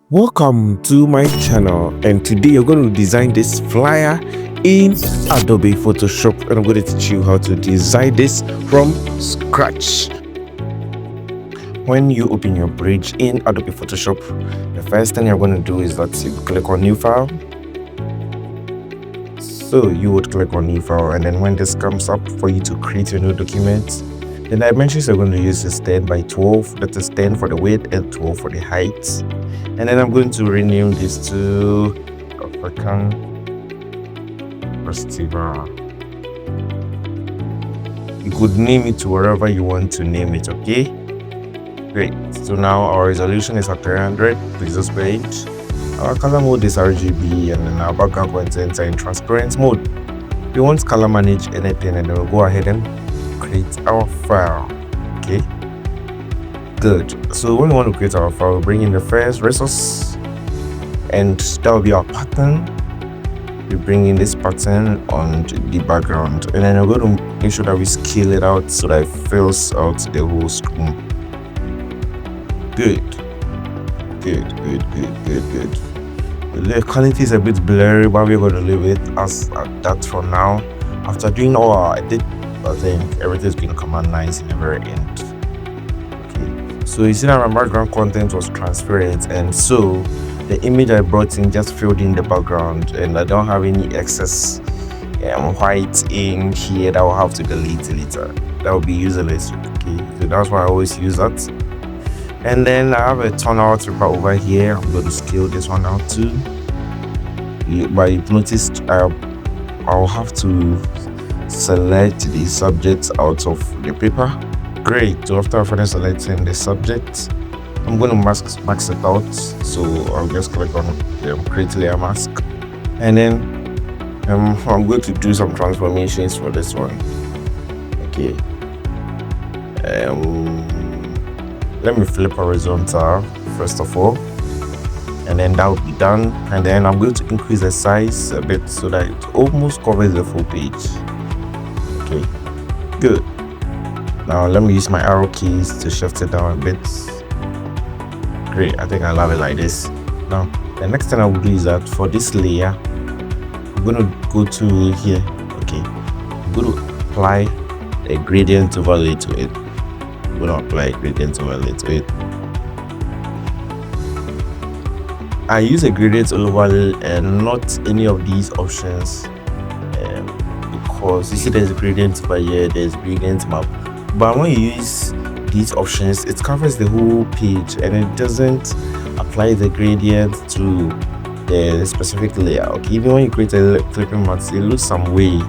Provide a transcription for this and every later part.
Welcome to my channel, and today you're going to design this flyer in Adobe Photoshop, and I'm going to teach you how to design this from scratch. When you open your bridge in Adobe Photoshop, the first thing you're going to do is that you click on new file. So you would click on new file, and then when this comes up for you to create a new document, the dimensions you're going to use is 10 by 12, that is 10 for the width and 12 for the height. And then I'm going to rename this to African Festival. You could name it to wherever you want to name it, okay? Great. So now our resolution is at 300 pixels per inch. Our color mode is RGB, and then our background contents are in transparent mode. We won't color manage anything, and then we'll go ahead and create our file. Okay, good. So when we want to create our file, we'll bring in the first resource, and that will be our pattern. We bring in this pattern on the background, and then we're going to make sure that we scale it out so that it fills out the whole screen. Good. The quality is a bit blurry, but we're going to leave it as that for now. After doing all our edit, I think everything's going to come out nice in the very end. Okay, so you see that my background content was transparent, and so the image I brought in just filled in the background, and I don't have any excess white in here that I'll have to delete later. That will be useless. Okay, so that's why I always use that. And then I have a turnout paper over here. I'm going to scale this one out too. But you've noticed I'll have to select the subject out of the paper. Great. So after I finish selecting the subject, I'm going to mask it out. So I'll just click on create layer mask, and then I'm going to do some transformations for this one. Okay. Let me flip horizontal first of all, and then that will be done. And then I'm going to increase the size a bit so that it almost covers the full page. Okay, good. Now let me use my arrow keys to shift it down a bit. Great, I think I love it like this. Now the next thing I will do is that for this layer, I'm going to go to here. Okay, I'm going to apply a gradient overlay to it. I'm going to apply a gradient overlay to it. I use a gradient overlay and not any of these options, because you see there's a gradient over here, there's gradient map, but when you use these options, it covers the whole page and it doesn't apply the gradient to the specific layer. Okay, even when you create a clipping mask, it looks some way.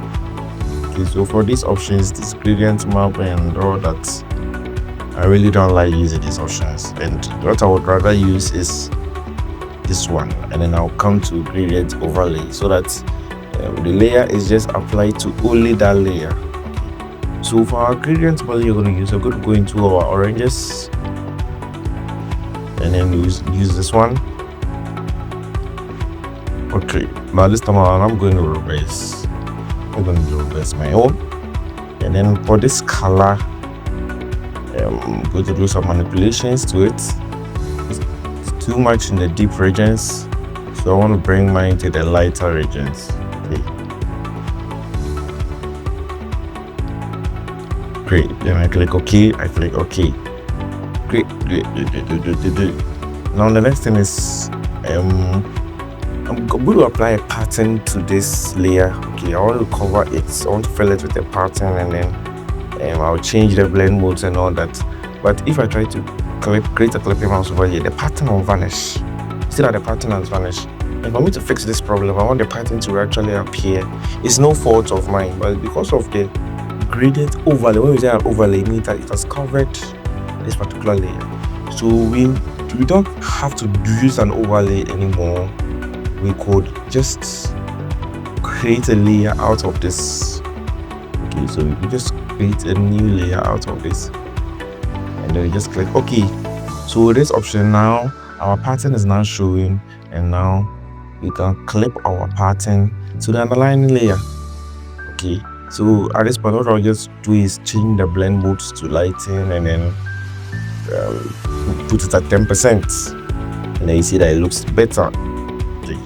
Okay, so for these options, this gradient map and all that, I really don't like using these options, and what I would rather use is this one. And then I'll come to gradient overlay so that the layer is just applied to only that layer. Okay. So for our gradient overlay you're going to use, we're going to go into our oranges, and then use this one. Okay, now this time around I'm going to reverse. I'm going to reverse my own, and then for this color, I'm going to do some manipulations to it. It's too much in the deep regions, so I want to bring mine to the lighter regions. Okay, great. Then I click OK. OK. Great. Now the next thing is I'm going to apply a pattern to this layer. Okay, I want to cover it. I want to fill it with a pattern, and then I'll change the blend modes and all that. But if I try to create a clipping mouse over here, the pattern will vanish. See that the pattern has vanished. And for me to fix this problem, I want the pattern to actually appear. It's no fault of mine, but because of the gradient overlay, when we say an overlay, it means that it has covered this particular layer. So we don't have to use an overlay anymore. We could just create a layer out of this. Okay, so we could just create a new layer out of this, and then we just click OK. So with this option now, our pattern is now showing, and now we can clip our pattern to the underlying layer. Okay, so at this point what I'll just do is change the blend modes to lighten, and then put it at 10%. and then you see that it looks better. Okay.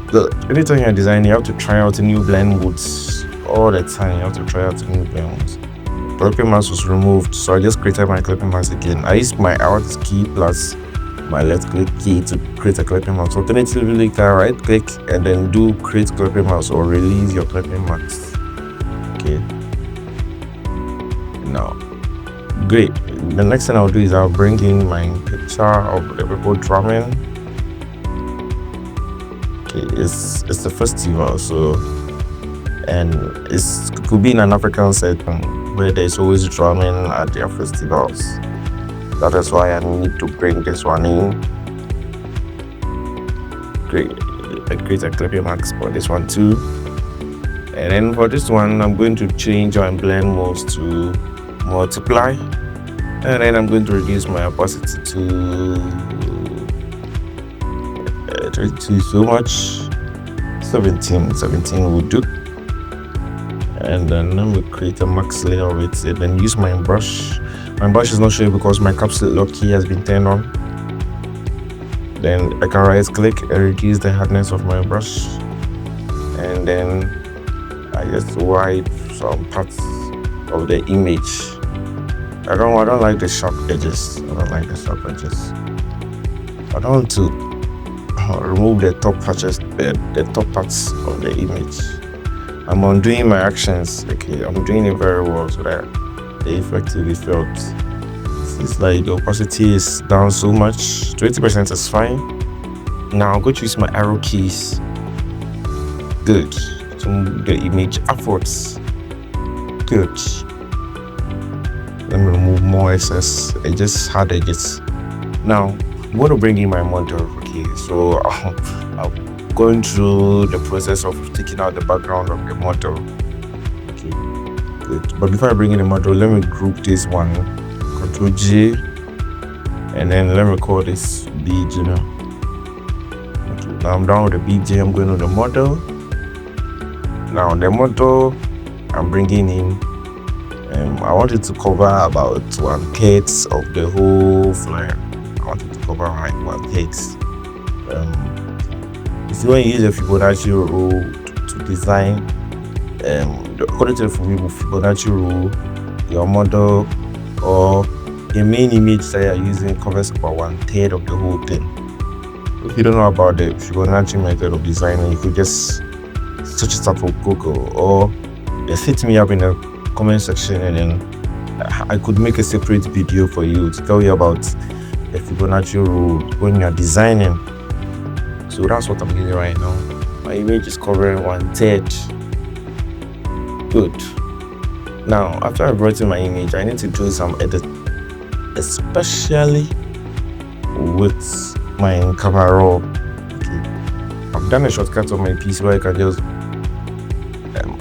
Good. Anytime you're designing, you have to try out new blend modes all the time. You have to try out new blend modes. Clipping mask was removed, so I just created my clipping mask again. I used my Alt key plus my left click key to create a clipping mask. Alternatively, you can right click and then do create clipping mask or release your clipping mask. Okay. Now, great. The next thing I'll do is I'll bring in my picture of the people drumming. Okay, it's the festival, so and it could be in an African setting where there's always drumming at their festivals. That is why I need to bring this one in. Great. I create a clipping mask for this one too. And then for this one, I'm going to change my blend modes to multiply. And then I'm going to reduce my opacity to so much. 17 will do. And then let me create a max layer of it and then use my brush. My brush is not showing because my caps lock key has been turned on. Then I can right click and reduce the hardness of my brush, and then I just wipe some parts of the image. I don't like the sharp edges. I don't want to remove the top patches, the top parts of the image. I'm undoing my actions. Okay, I'm doing it very well so that the effect will be felt. It's like the opacity is down so much. 20% is fine. Now I'm going to use my arrow keys. Good. To move the image upwards. Good. Let me remove more excess. I just had edges. Now I'm going to bring in my model. Okay, so I'm going through the process of taking out the background of the model. Okay, good. But before I bring in the model, let me group this one. Ctrl J, and then let me call this BG now. Okay, now I'm done with the BG. I'm going to the model. Now the model I'm bringing in, I want it to cover about 1/3 of the whole flyer. I want it to cover like 1/3. You see, when you use a Fibonacci rule to design, according to the Fibonacci rule, your model or the main image that you're using covers about 1/3 of the whole thing. If you don't know about the Fibonacci method of designing, you could just search it up on Google or just hit me up in the comment section, and then I could make a separate video for you to tell you about the Fibonacci rule when you're designing. So that's what I'm using right now. My image is covering 1/3. Good. Now, after I've brought in my image, I need to do some edit, especially with my camera roll. Okay. I've done a shortcut on my PC where I can just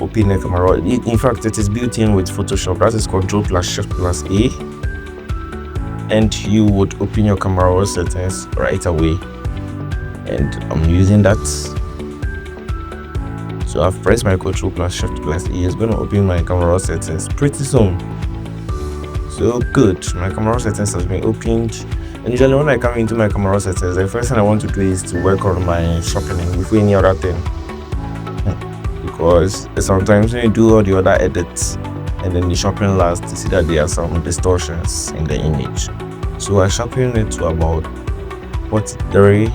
open the camera roll. In fact, it is built in with Photoshop. That is Ctrl+Shift+A, and you would open your camera roll settings right away. And I'm using that. So I've pressed my Ctrl+Shift+A. It's going to open my camera settings pretty soon. So good, my camera settings has been opened. And usually when I come into my camera settings, the first thing I want to do is to work on my sharpening before any other thing. Because sometimes when you do all the other edits and then the sharpening last, you see that there are some distortions in the image. So I sharpen it to about 43.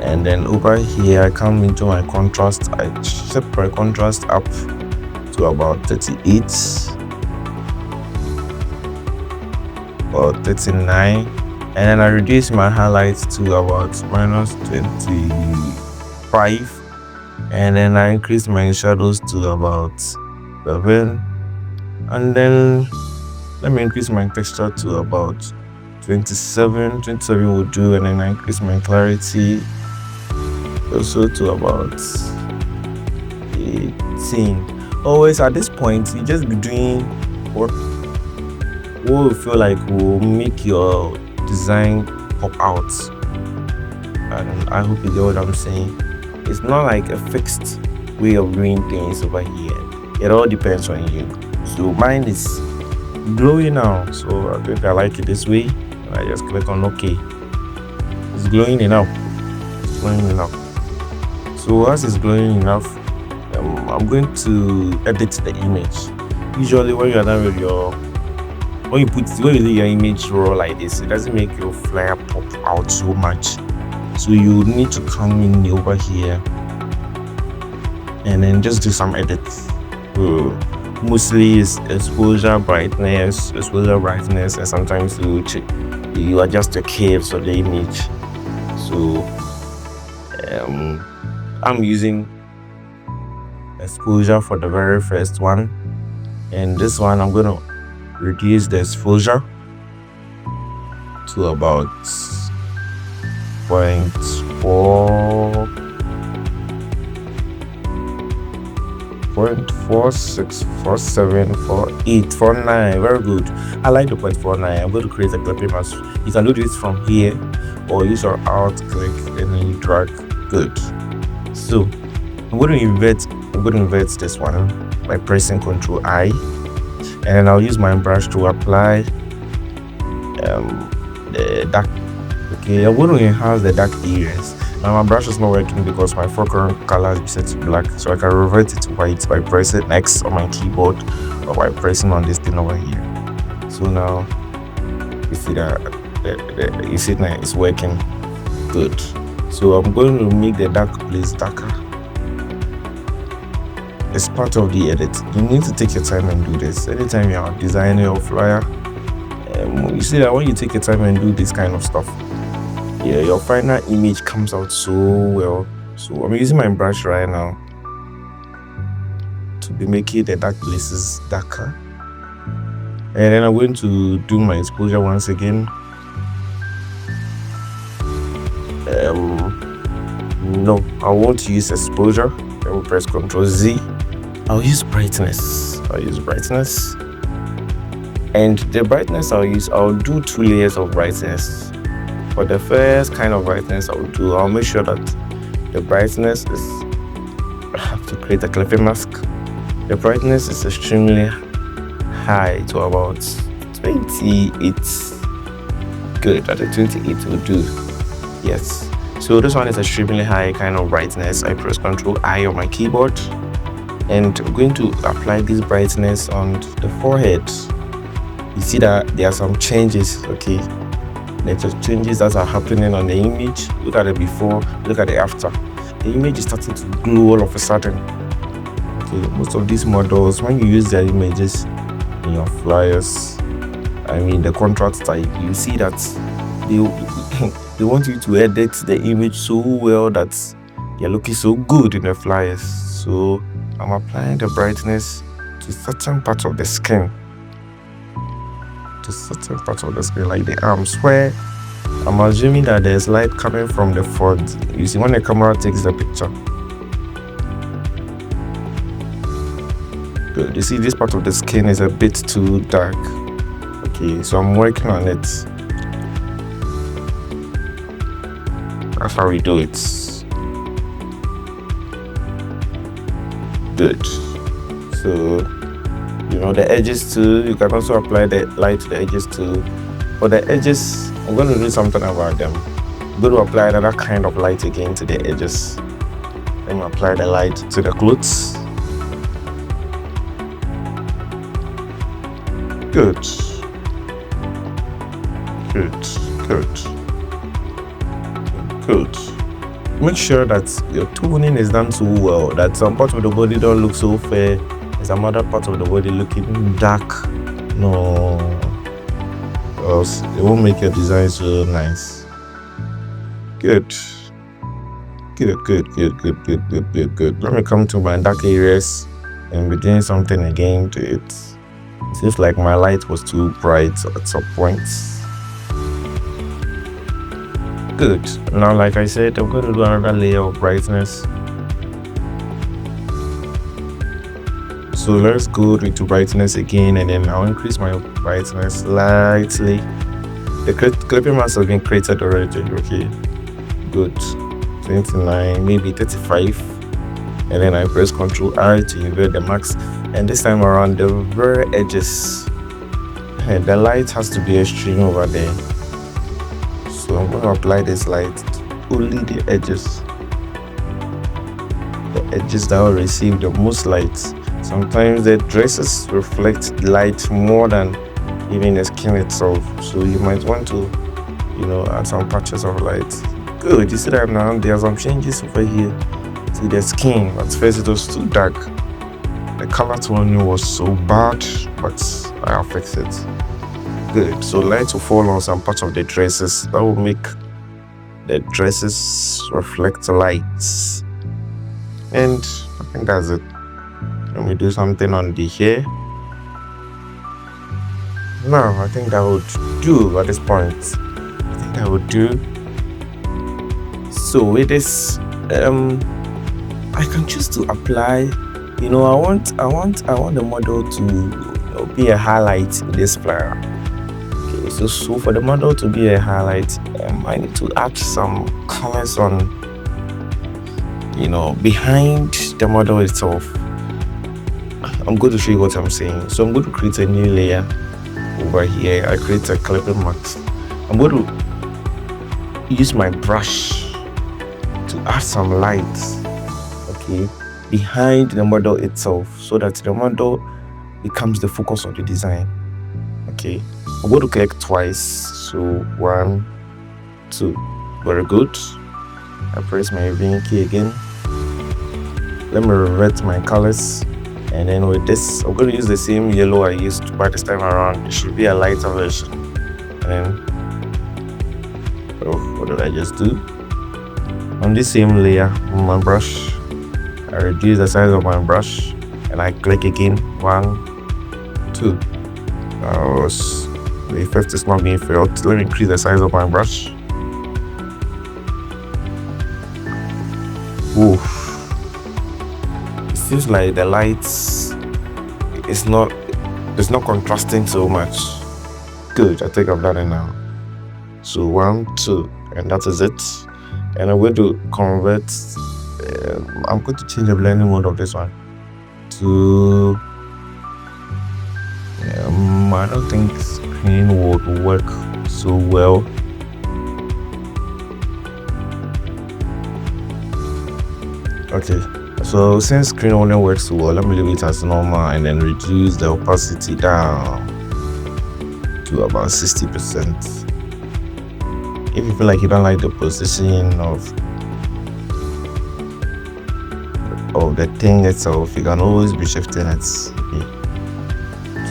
And then over here I come into my contrast. I set my contrast up to about 38 or 39, and then I reduce my highlights to about -25, and then I increase my shadows to about 7, and then let me increase my texture to about 27 will do, and then I increase my clarity also to about 18. Always at this point, you just be doing what will feel like will make your design pop out. And I hope you get what I'm saying. It's not like a fixed way of doing things over here. It all depends on you. So mine is glowing now, so I think I like it this way. I just click on OK. It's glowing enough. glowing enough. So as it's glowing enough, I'm going to edit the image. Usually when you're done with your when you leave your image raw like this, it doesn't make your flyer pop out so much. So you need to come in over here and then just do some edits. Mostly is exposure brightness, and sometimes you adjust the curves of the image. So I'm using exposure for the very first one, and this one I'm gonna reduce the exposure to about 0.4 0.46474849. Very good. I like the 0.49. I'm going to create a clipping mask. You can do this from here or use your alt click and then you drag. Good. So I'm going to invert this one by pressing Ctrl I, and then I'll use my brush to apply the dark. Okay, I'm going to enhance the dark areas. Now my brush is not working because my foreground color is set to black, so I can revert it to white by pressing X on my keyboard or by pressing on this thing over here. So now you see that now it's working. Good. So I'm going to make the dark place darker. It's part of the edit. You need to take your time and do this. Anytime you are designing your flyer, you see that when you take your time and do this kind of stuff, yeah, your final image comes out so well. So I'm using my brush right now to be making the dark places darker, and then I'm going to do my exposure once again. No, I won't use exposure. I will press Ctrl Z. I'll use brightness. And the brightness I'll do 2 layers of brightness. For the first kind of brightness I'll make sure that the brightness is, I have to create a clipping mask. The brightness is extremely high to about 28. Good, at the 28 will do. Yes. So this one is extremely high kind of brightness. I press Ctrl I on my keyboard, and I'm going to apply this brightness on the forehead. You see that there are some changes, okay? There's changes that are happening on the image. Look at the before, look at the after. The image is starting to glow all of a sudden. Okay, most of these models, when you use their images in your flyers, the contrast type, you see that they want you to edit the image so well that they're looking so good in the flyers. So I'm applying the brightness to certain parts of the skin. Like the arms, where I'm assuming that there's light coming from the front. You see when the camera takes the picture. Good. You see this part of the skin is a bit too dark. Okay, so I'm working on it. That's how we do it. Good. So the edges too, you can also apply the light to the edges too. For the edges, I'm going to do something about them. I'm going to apply another kind of light again to the edges. Then apply the light to the clothes. Good. Make sure that your toning is done so well that some parts of the body don't look so fair, some other part of the body looking dark. No, else it won't make your design so nice. Good. Let me come to my dark areas and be doing something again to it. It seems like my light was too bright at some points. Good. Now, like I said, I'm going to do another layer of brightness. So let's go into brightness again, and then I'll increase my brightness slightly. The clipping mask has been created already. Okay, good. 29, maybe 35, and then I press Ctrl I to invert the max. And this time around, the very edges, and the light has to be extreme over there. So I'm going to apply this light only the edges that will receive the most light. Sometimes the dresses reflect light more than even the skin itself, so you might want to, add some patches of light. Good, you see that now there are some changes over here to the skin. At first it was too dark, the color toning was so bad, but I have fixed it. Good, so light will fall on some parts of the dresses that will make the dresses reflect lights, and I think that's it. Let me do something on the hair. No, I think that would do at this point. I think that would do. So with this, I can choose to apply. I want the model to be a highlight in this flower. Okay, so for the model to be a highlight, I need to add some colors on, behind the model itself. I'm going to show you what I'm saying. So I'm going to create a new layer over here. I create a clipping mask. I'm going to use my brush to add some light, okay, behind the model itself, so that the model becomes the focus of the design. Okay, I'm going to click twice. So 1, 2, very good. I press my V key again. Let me revert my colors. And then with this, I'm going to use the same yellow I used by this time around. It should be a lighter version. And what did I just do? On this same layer, on my brush, I reduce the size of my brush and I click again. 1, 2. The effect is not being felt. Let me increase the size of my brush. Oof. Seems like the lights it's not contrasting so much. Good, I think I've done it now. So 1, 2, and that is it. And I'm going to convert. I'm going to change the blending mode of this one to. I don't think screen would work so well. Okay. So since screen only works well, let me leave it as normal and then reduce the opacity down to about 60%. If you feel like you don't like the position of the thing itself, you can always be shifting it. Okay.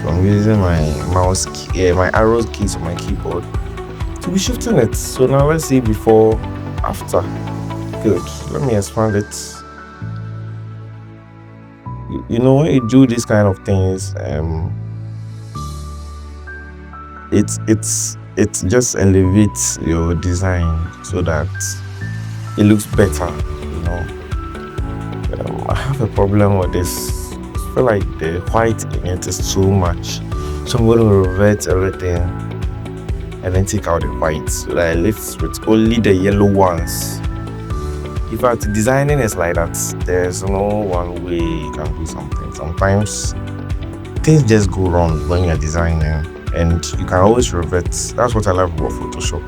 So I'm using my mouse key, my arrow keys on my keyboard to be shifting it. So now let's see before, after. Good. Let me expand it. When you do these kind of things, it just elevates your design so that it looks better. I have a problem with this. I feel like the white in it is too much, so I'm going to revert everything and then take out the white so that I left with only the yellow ones. In fact, designing is like that. There's no one way you can do something. Sometimes things just go wrong when you're designing, and you can always revert. That's what I love about Photoshop.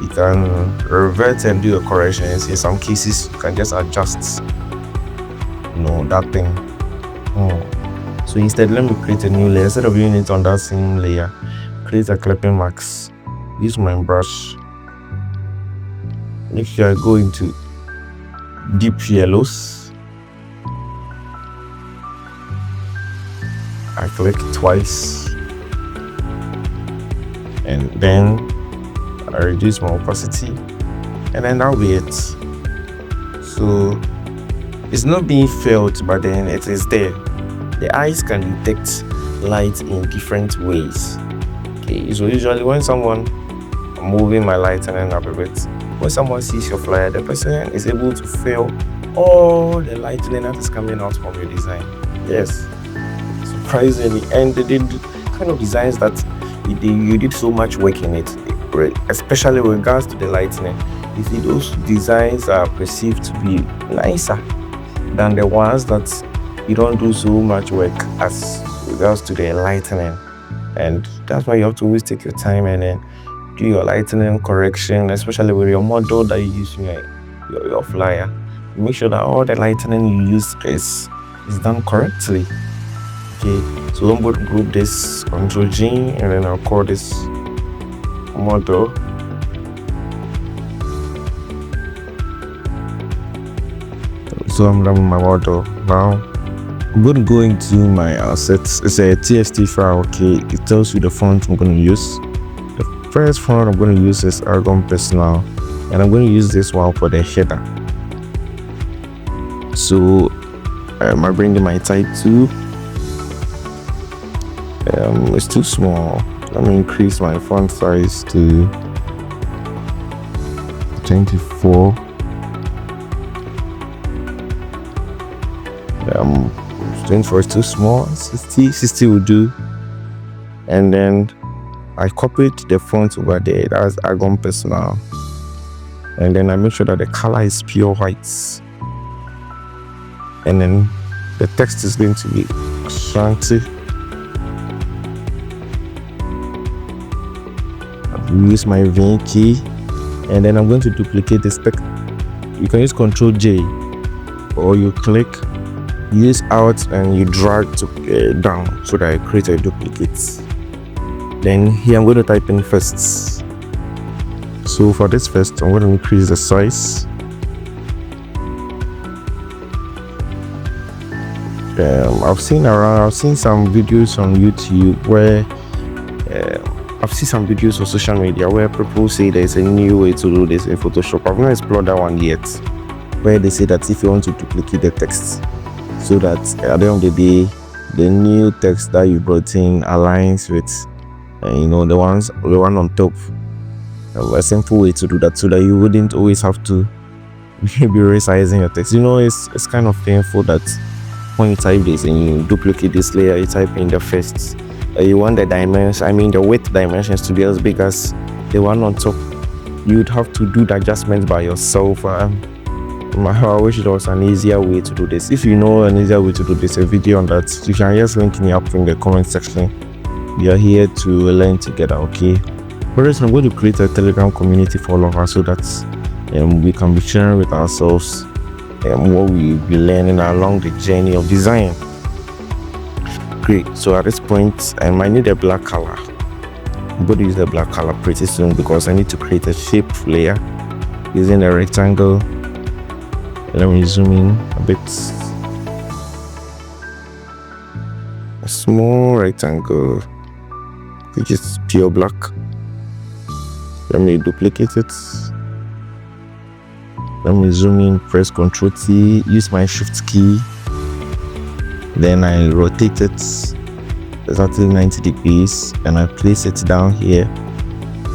You can revert and do a correction. In some cases, you can just adjust, that thing. So instead, let me create a new layer. Instead of doing it on that same layer, create a clipping mask. Use my brush. Make sure I go into deep yellows. I click twice and then I reduce my opacity, and then that'll be it. So it's not being felt, but then it is there. The eyes can detect light in different ways. Okay, so usually when someone, I'm moving my lightening up a bit, when someone sees your flyer, the person is able to feel all the lightning that is coming out from your design. Yes, surprisingly. And they did kind of designs that you did so much work in it, especially with regards to the lightning. You see, those designs are perceived to be nicer than the ones that you don't do so much work as regards to the lightning. And that's why you have to always take your time and then do your lightning correction, especially with your model that you use in your flyer. Make sure that all the lightning you use is done correctly. Okay, so I'm going to group this Ctrl G, and then I'll call this model. So I'm done with my model. Now I'm going to go into my assets. It's a TXT file. Okay, it tells you the font I'm going to use. The first font I'm going to use is Aragon Personal, and I'm going to use this one for the header. So I bring in my type 2. It's too small. Let me increase my font size to 24. 24 is too small. 60 will do. And then I copied the font over there. That's Aragon Personal. And then I make sure that the color is pure white. And then the text is going to be Ashanti. Use my V key, and then I'm going to duplicate this text. You can use Ctrl J, or you click, use Alt, and you drag to down so that I create a duplicate. Then here I'm going to type in first. So for this first, I'm going to increase the size. I've seen some videos on YouTube where I've seen some videos on social media where people say there's a new way to do this in Photoshop. I've not explored that one yet, where they say that if you want to duplicate the text, so that at the end of the day, the new text that you brought in aligns with, the one on top. A simple way to do that, so that you wouldn't always have to be resizing your text. It's kind of painful that when you type this and you duplicate this layer, you type in the first. You want the the width dimensions to be as big as the one on top. You'd have to do the adjustments by yourself. I wish there was an easier way to do this. If you know an easier way to do this, a video on that, you can just link me up in the comment section. We are here to learn together, okay? First, I'm going to create a Telegram community for all of us, so that we can be sharing with ourselves what we'll be learning along the journey of design. Great. So at this point, I might need a black color. I'm going to use the black color pretty soon because I need to create a shape layer using a rectangle. Let me zoom in a bit. A small rectangle, which is pure black. Let me duplicate it. Let me zoom in, press Ctrl T, use my Shift key. Then I rotate it exactly 90 degrees and I place it down here.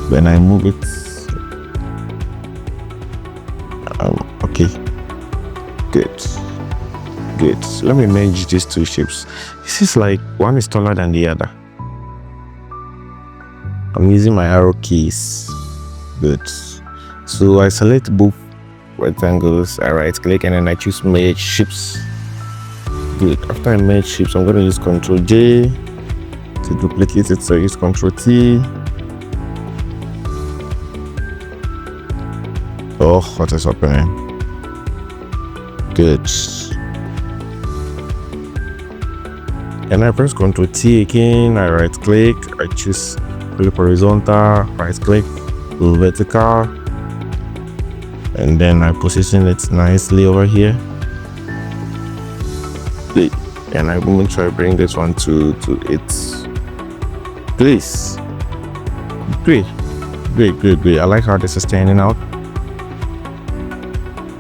When I move it, okay, good. So let me merge these two shapes. This is like one is taller than the other. I'm using my arrow keys. Good. So I select both rectangles, I right click, and then I choose merge shapes. Good. After I merge shapes, I'm going to use Ctrl J to duplicate it. So I use Ctrl T. Oh, what is happening? Good. And I press Ctrl T again. I right click. I choose flip horizontal. Right click, go vertical, and then I position it nicely over here. And I'm going to try to bring this one to its place. Great. I like how this is standing out.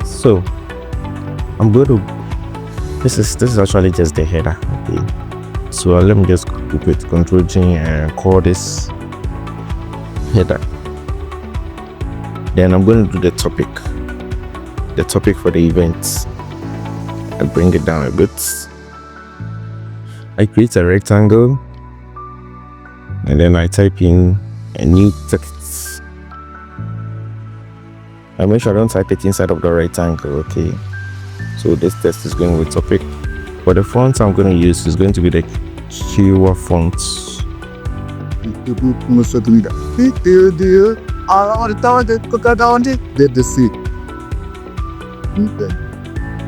So I'm going to, this is actually just the header. Okay, so let me just group it, Ctrl G, and call this header. Then I'm going to do the topic for the event. I bring it down a bit. I create a rectangle, and then I type in a new text. I make sure I don't type it inside of the rectangle, okay? So this text is going with topic. But the font I'm going to use is going to be the Kiowa font.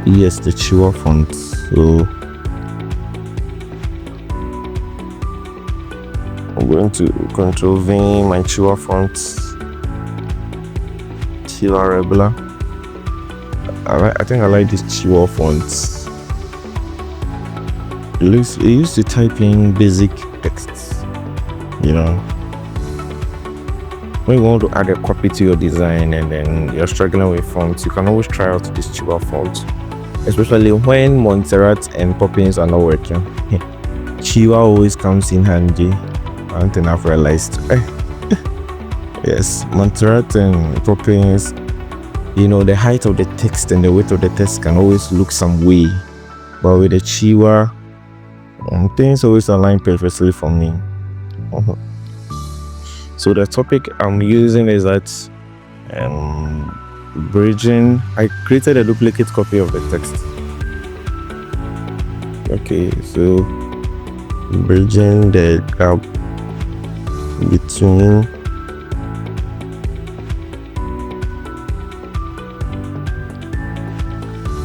Yes, the Chua font. So I'm going to Control V my Chua font. Chua regular. I think I like this Chua font. It used to type in basic texts, you know. When you want to add a copy to your design and then you're struggling with fonts, you can always try out this Chua font, especially when Montserrat and Poppins are not working. Chua always comes in handy. One thing I've realized. Yes, Montserrat and Poppins, you know, the height of the text and the width of the text can always look some way, but with the Chua, things always align perfectly for me. So the topic I'm using is that bridging. I created a duplicate copy of the text. Okay, so bridging the gap between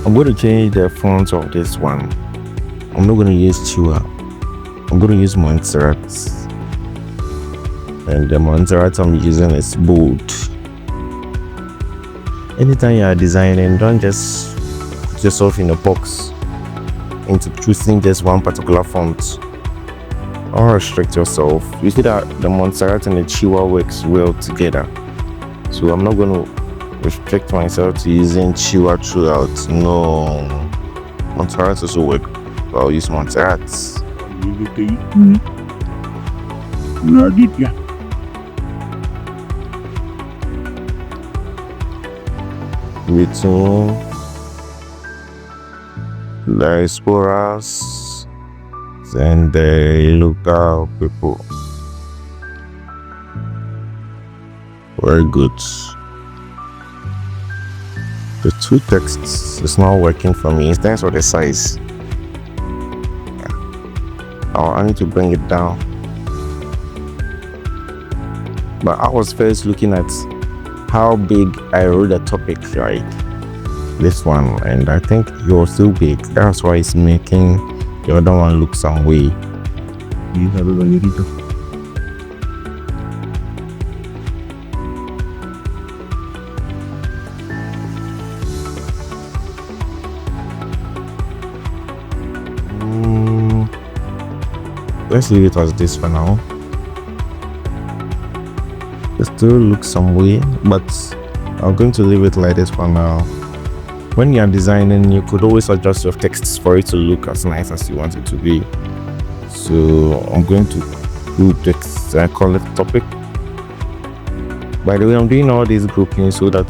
I'm going to change the font of this one. I'm not going to use Chua. I'm going to use Montserrat. And the Montserrat I'm using is bold. Anytime you are designing, don't just put yourself in a box into choosing just one particular font. Don't restrict yourself. You see that the Montserrat and the Chua works well together. So I'm not going to restrict myself to using Chua throughout. No. Montserrat also work. I'll use Montserrat. Between diasporas and the local people. Very good. The two texts is not working for me in terms of the size. I need to bring it down. But I was first looking at how big I wrote the topic, right? This one, and I think you're still big. That's why it's making the other one look some way. Let's leave it as this for now. It still looks some way, but I'm going to leave it like this for now. When you're designing, you could always adjust your texts for it to look as nice as you want it to be. So I'm going to do text, I call it topic. By the way, I'm doing all these grouping so that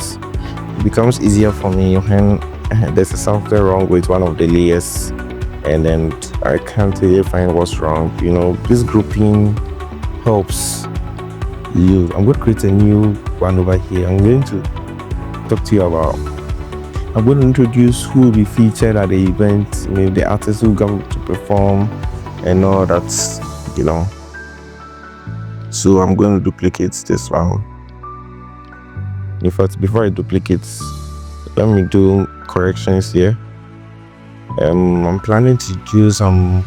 it becomes easier for me when there's something wrong with one of the layers and then I can't really find what's wrong. You know, this grouping helps you. I'm going to create a new one over here. I'm going to talk to you about, I'm going to introduce who will be featured at the event, maybe the artists who come to perform and all that, you know. So I'm going to duplicate this one. In fact, before I duplicate, let me do corrections here. I'm planning to do some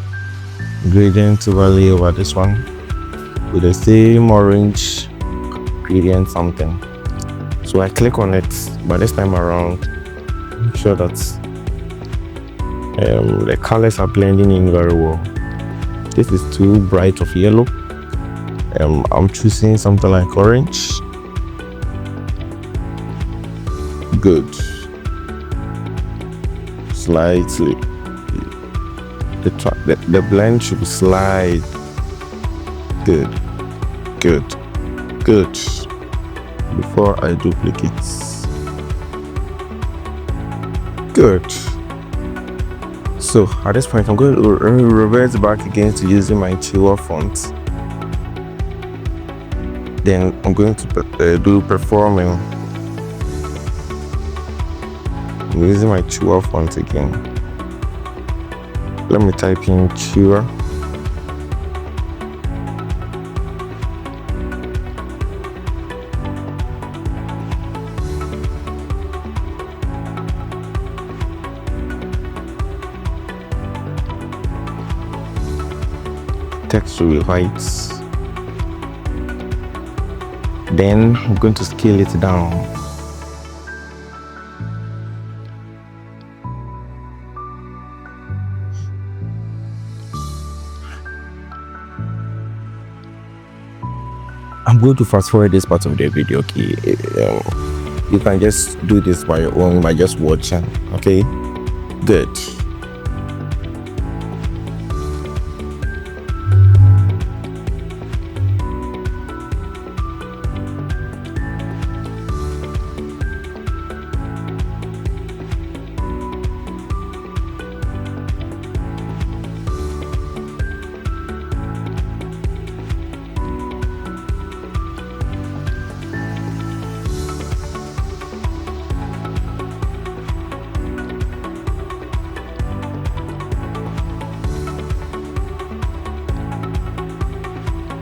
gradient overlay over this one with the same orange gradient something. So I click on it, but this time around, make sure that the colors are blending in very well. This is too bright of yellow. I'm choosing something like orange. Good. Slightly. The blend should slide. Good. Before I duplicate. Good. So at this point, I'm going to revert back again to using my Chua font. Then I'm going to do performing. I'm using my Chua font again. Let me type in Chua. text will be white. Then I'm going to scale it down. I'm going to fast forward this part of the video, okay? You can just do this by your own by just watching, okay? Good.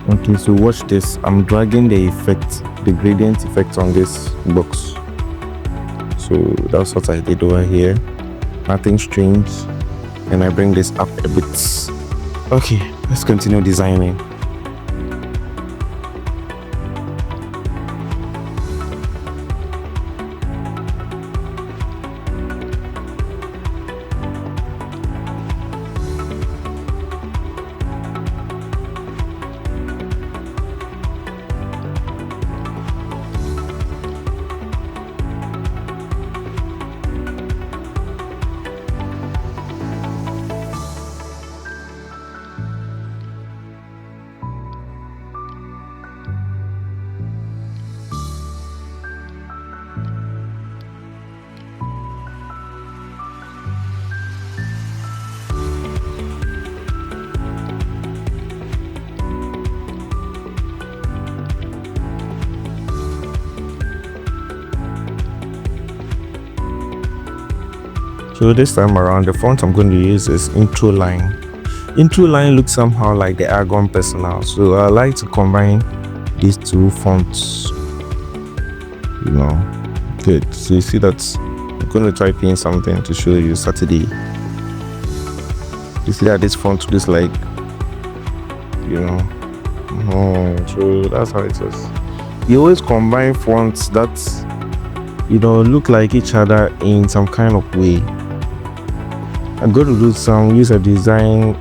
Okay, so watch this. I'm dragging the effect, the gradient effect on this box. So that's what I did over here. Nothing strange. And I bring this up a bit. Okay, let's continue designing. So this time around, the font I'm going to use is Intro Line. Intro Line looks somehow like the Argon Personal, so I like to combine these two fonts. You know, good. So you see that I'm going to type in something to show you Saturday. You see that this font looks like, you know, so that's how it is. You always combine fonts that, you know, look like each other in some kind of way. I'm going to use a design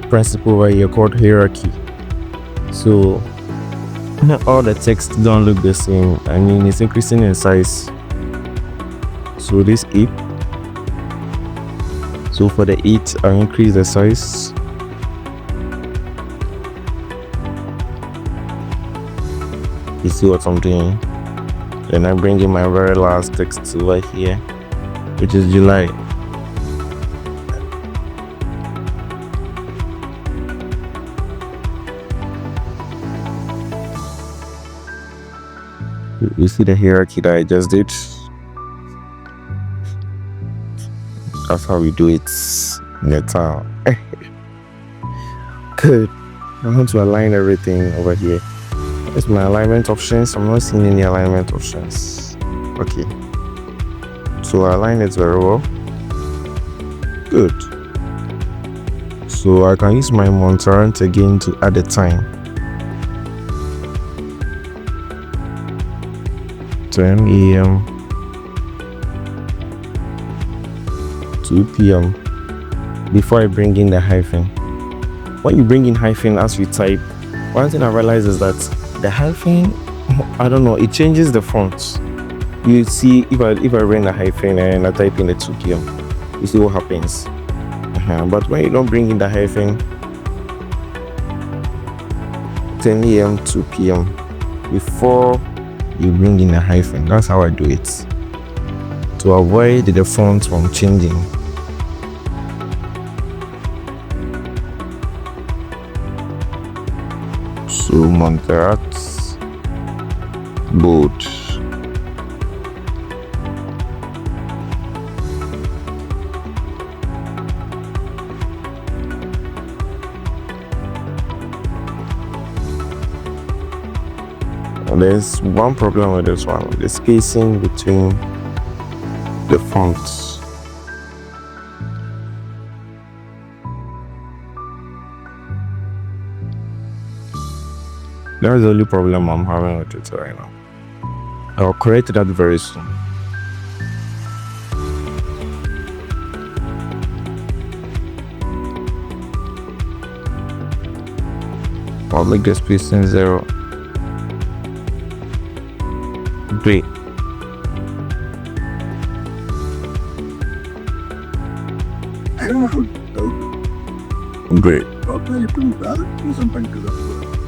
principle over here called hierarchy. So all the text don't look the same. I mean, it's increasing in size. So this 8. So for the 8, I'll increase the size. You see what I'm doing? Then I bring in my very last text over here, which is July. You see the hierarchy that I just did? That's how we do it in the town. Good. I want to align everything over here. That's my alignment options. I'm not seeing any alignment options. Okay. So I align it very well. Good. So I can use my Monterant again to add the time. 10 a.m. 2 p.m. before I bring in the hyphen. When you bring in hyphen as you type, one thing I realize is that the hyphen, I don't know, it changes the font. You see, if I bring the hyphen and I type in the 2 p.m., you see what happens. But when you don't bring in the hyphen, 10 a.m. 2 p.m. before you bring in a hyphen. That's how I do it, to avoid the font from changing. So Montserrat bold. There's one problem with this one, the spacing between the fonts. That's the only problem I'm having with it right now. I'll correct that very soon. I'll make the spacing 0. Great. Great.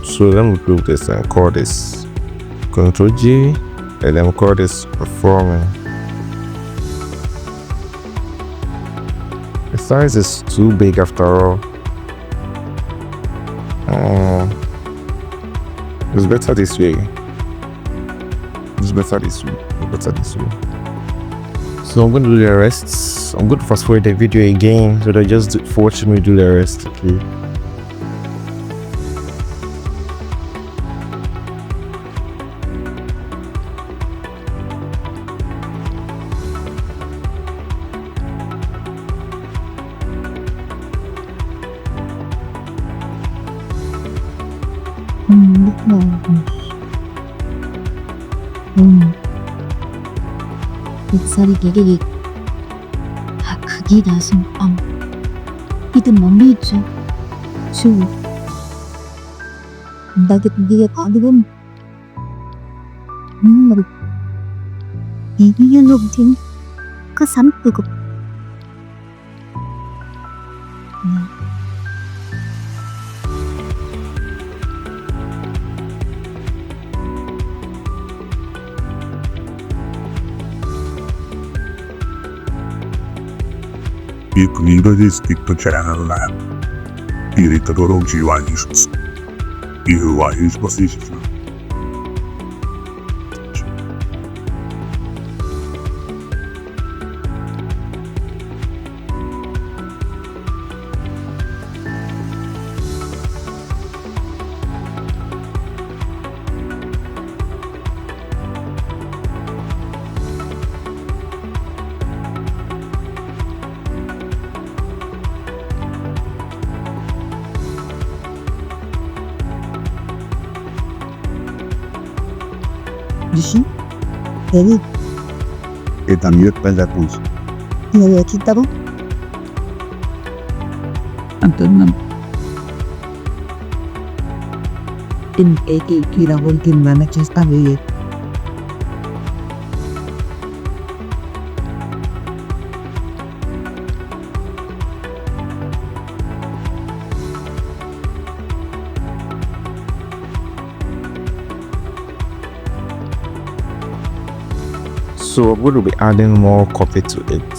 So let me prove this and call this Control G, and then call this performing. The size is too big after all. It's better this way. It's better this way. So I'm going to do the rest. I'm going to fast forward the video again so that just watch me do the rest. Okay. 뱃살이 되게 그게 나선 이든 멍이죠. 주 나게 되게 가득은 이게 놈팅 그 삼뜨고 Відповідальність підточена леп. І твором вживаність. І гуваєш посічно. 무슨? 내리 Ήταν mieux que la réponse. 내가 했다고? 안 끝남. 애기 기라고 김만아 체스타위에 So I'm going to be adding more copy to it.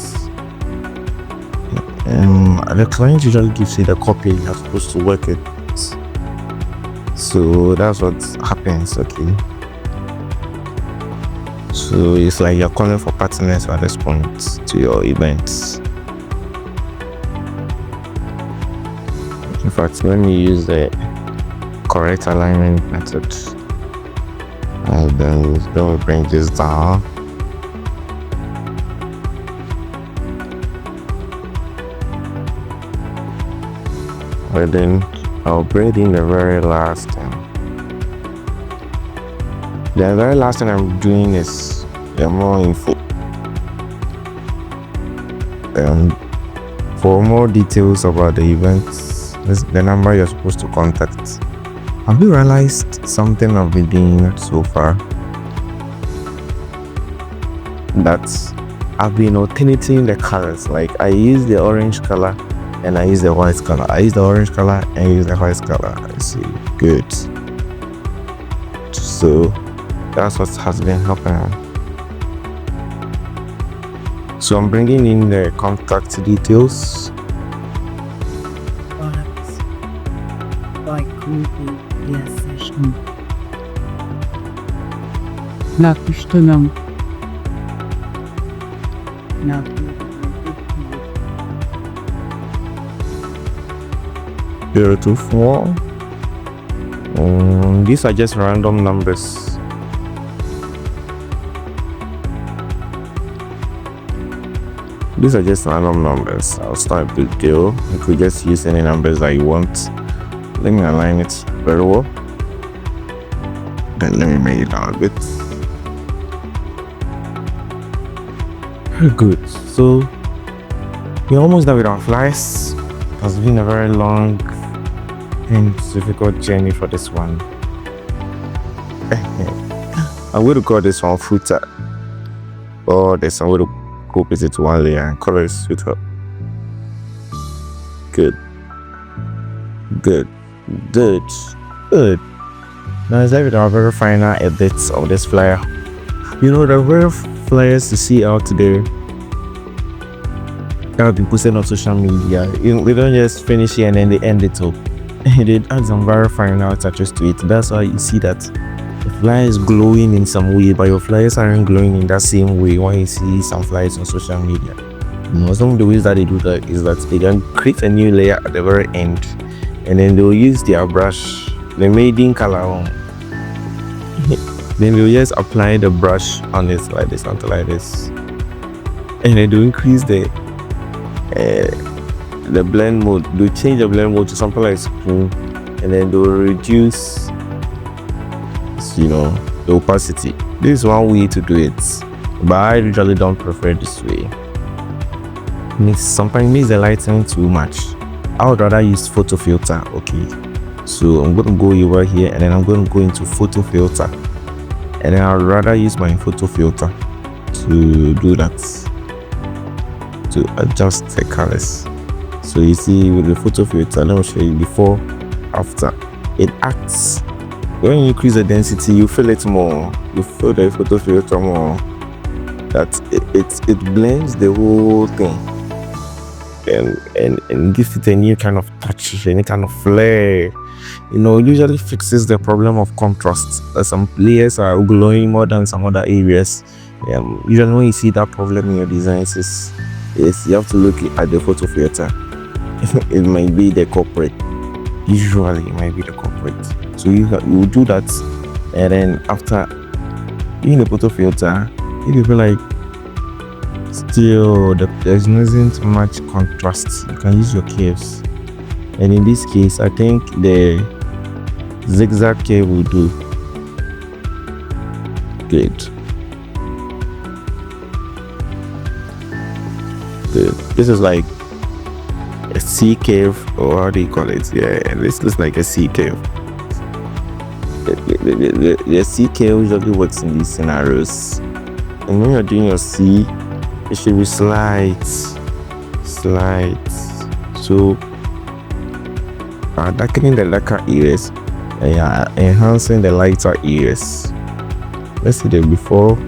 The client usually gives you the copy you're supposed to work it. So that's what happens, okay? So it's like you're calling for partners at this point to your events. In fact, let me use the correct alignment method. And then we bring this down. And then I'll bring in the very last thing. The very last thing I'm doing is more info. For more details about the events, this is the number you're supposed to contact. Have you realized something I've been doing so far? That I've been alternating the colors. Like I use the orange color and I use the white color. I use the orange color and I use the white color. I see. Good. So that's what has been happening. So I'm bringing in the contact details. Napiszczynam. 024. These are just random numbers. These are just random numbers. I'll start with deal. You could just use any numbers that you want. Let me align it very well. And let me make it down a bit. Good. So we're almost done with our flyers. It has been a very long and difficult journey for this one. I'm going to call this one footer. Or there's I'm going to group it into one layer and color it with her. Good. Good. Good. Good. Now let's leave our very final edits of this flyer. You know, the very flyers you see out there that have been posted on social media, they don't just finish it and then they end it up. They add some very final touches to it. That's why you see that the flyer is glowing in some way, but your flyers aren't glowing in that same way when you see some flyers on social media. You know, some of the ways that they do that is that they can create a new layer at the very end, and then they'll use their brush, the maiden color one. Then they'll just apply the brush on it like this, something like this, and then they'll increase the blend mode. They'll change the blend mode to something like spoon, and then they'll reduce, you know, the opacity. This is one way to do it, but I usually don't prefer this way. Sometimes makes the lighting too much. I would rather use photo filter. Okay, so I'm going to go over here and then I'm going to go into photo filter, and then I'd rather use my photo filter to do that, to adjust the colors. So you see with the photo filter, let me show you before, after. It acts, when you increase the density, you feel it more, you feel the photo filter more, that it blends the whole thing and gives it a new kind of touch, any kind of flair. You know, it usually fixes the problem of contrast. Some layers are glowing more than some other areas. Usually when you see that problem in your designs is you have to look at the photo filter. It might be the culprit. Usually it might be the culprit. So you do that, and then after using the photo filter, if you feel like still there isn't much contrast, you can use your curves. And in this case, I think the zigzag curve will do. Good. Good. This is like a C curve, or how do you call it? Yeah, this looks like a C curve. The C curve usually works in these scenarios. And when you're doing your C, it should be slight. So darkening the darker areas and enhancing the lighter areas. Let's see the before,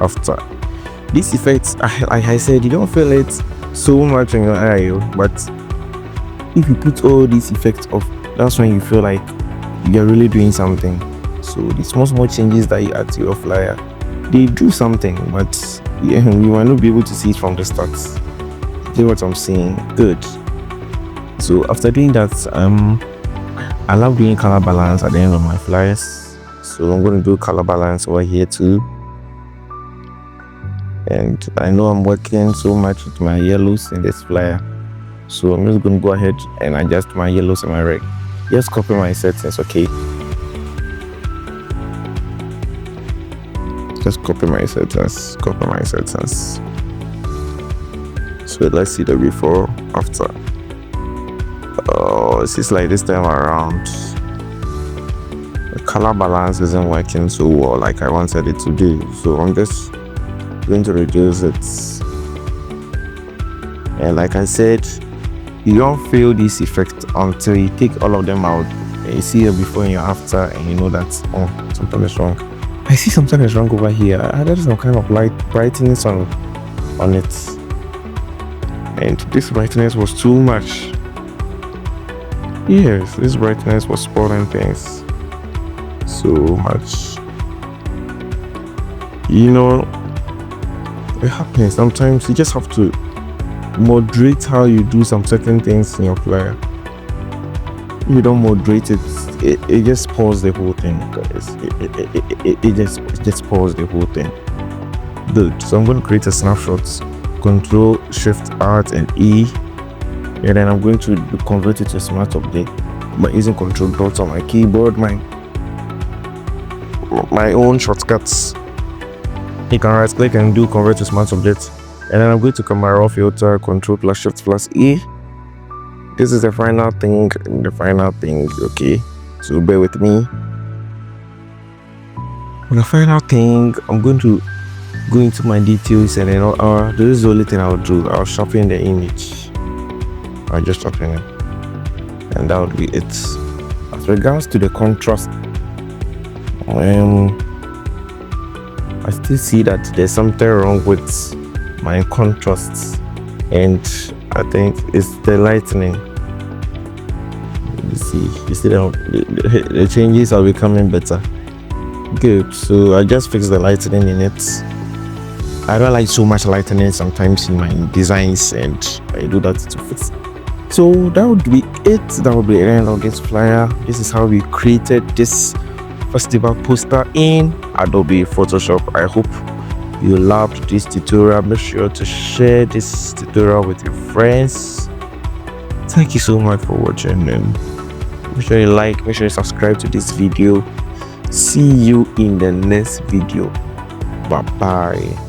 after. This effect, like I said, you don't feel it so much in your eye, but if you put all these effects off, that's when you feel like you're really doing something. So the small changes that you add to your flyer, they do something, but you might not be able to see it from the start. See what I'm saying? Good. So after doing that, I love doing color balance at the end of my flyers. So I'm going to do color balance over here too. And I know I'm working so much with my yellows in this flyer, so I'm just going to go ahead and adjust my yellows and my red. Just copy my settings, okay? Just copy my settings. So let's see the before, after. Oh, it's just like this time around, the color balance isn't working so well like I wanted it to do. So I'm just going to reduce it. And like I said, you don't feel this effect until you take all of them out and you see your before and your after, and you know that something is wrong. I see something is wrong over here. There's some kind of light brightness on it, and this brightness was too much. Yes, this brightness was spoiling things so much. You know, it happens sometimes. You just have to moderate how you do some certain things in your flyer. If you don't moderate it, it just spoils the whole thing, guys. It just spoils the whole thing. Good. So I'm going to create a snapshot. Control Shift Alt and E, and then I'm going to convert it to a smart update by using Control Dot on my keyboard. My my own shortcuts. You can right click and do convert to smart object, and then I'm going to come my raw filter, control plus shift plus E. This is the final thing, okay, so bear with me. For the final thing, I'm going to go into my details, and then this is the only thing I'll do. I'll sharpen the image. I'll just sharpen it, and that would be it. As regards to the contrast, I still see that there's something wrong with my contrasts, and I think it's the lightning. You see the changes are becoming better. Good, so I just fixed the lightning in it. I don't like so much lightning sometimes in my designs, and I do that to fix. So that would be it. That would be the end of this flyer. This is how we created this festival poster in Adobe Photoshop. I hope you loved this tutorial. Make sure to share this tutorial with your friends. Thank you so much for watching, and make sure you like, make sure you subscribe to this video. See you in the next video. Bye bye.